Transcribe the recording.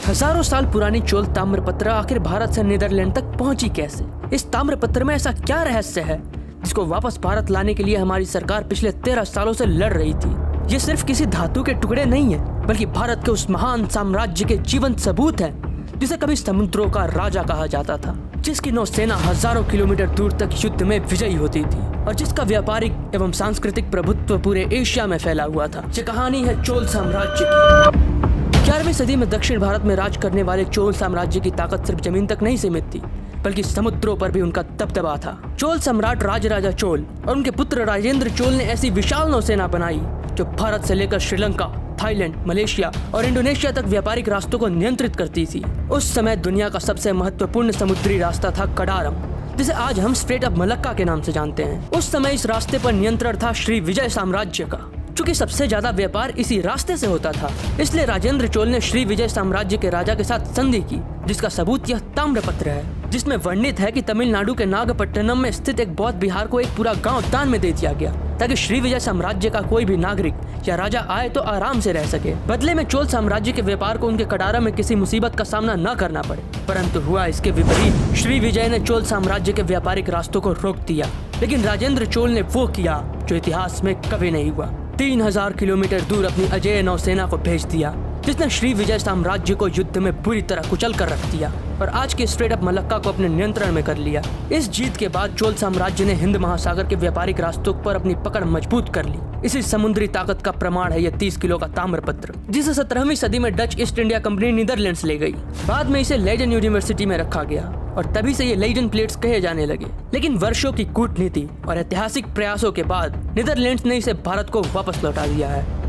हजारों साल पुरानी चोल ताम्रपत्र आखिर भारत से नीदरलैंड तक पहुंची कैसे? इस ताम्रपत्र में ऐसा क्या रहस्य है जिसको वापस भारत लाने के लिए हमारी सरकार पिछले 13 सालों से लड़ रही थी? ये सिर्फ किसी धातु के टुकड़े नहीं है, बल्कि भारत के उस महान साम्राज्य के जीवंत सबूत है जिसे कभी समुद्रों का राजा कहा जाता था, जिसकी नौसेना हजारों किलोमीटर दूर तक युद्ध में विजयी होती थी और जिसका व्यापारिक एवं सांस्कृतिक प्रभुत्व पूरे एशिया में फैला हुआ था। ये कहानी है चोल साम्राज्य की। 11वीं सदी में दक्षिण भारत में राज करने वाले चोल साम्राज्य की ताकत सिर्फ जमीन तक नहीं सीमित थी, बल्कि समुद्रों पर भी उनका दबदबा था। चोल सम्राट राजराजा चोल और उनके पुत्र राजेंद्र चोल ने ऐसी विशाल नौसेना बनाई जो भारत से लेकर श्रीलंका, थाईलैंड, मलेशिया और इंडोनेशिया तक व्यापारिक रास्तों को नियंत्रित करती थी। उस समय दुनिया का सबसे महत्वपूर्ण समुद्री रास्ता था कडारम, जिसे आज हम स्ट्रेट ऑफ मलक्का के नाम से जानते हैं। उस समय इस रास्ते पर नियंत्रण था श्री विजय साम्राज्य का। चूंकि सबसे ज्यादा व्यापार इसी रास्ते से होता था, इसलिए राजेंद्र चोल ने श्री विजय साम्राज्य के राजा के साथ संधि की, जिसका सबूत यह ताम्रपत्र है, जिसमें वर्णित है कि तमिलनाडु के नागपट्टनम में स्थित एक बौद्ध विहार को एक पूरा गांव दान में दे दिया गया, ताकि श्री विजय साम्राज्य का कोई भी नागरिक या राजा आए तो आराम से रह सके। बदले में चोल साम्राज्य के व्यापार को उनके कडारम में किसी मुसीबत का सामना न करना पड़े। परंतु हुआ इसके विपरीत। श्री विजय ने चोल साम्राज्य के व्यापारिक रास्तों को रोक दिया, लेकिन राजेंद्र चोल ने वो किया जो इतिहास में कभी नहीं हुआ। 3000 किलोमीटर दूर अपनी अजेय नौसेना को भेज दिया, जिसने श्री विजय साम्राज्य को युद्ध में बुरी तरह कुचल कर रख दिया और आज के स्ट्रेट ऑफ मलक्का को अपने नियंत्रण में कर लिया। इस जीत के बाद चोल साम्राज्य ने हिंद महासागर के व्यापारिक रास्तों पर अपनी पकड़ मजबूत कर ली। इसी समुद्री ताकत का प्रमाण है यह 30 किलो का ताम्रपत्र, जिसे 17वीं सदी में Dutch east India company Netherlands ले गई। बाद में इसे लेजन यूनिवर्सिटी में रखा गया और तभी से ये लेजन प्लेट्स कहे जाने लगे। लेकिन वर्षों की कूटनीति और ऐतिहासिक प्रयासों के बाद नीदरलैंड्स ने इसे भारत को वापस लौटा दिया है।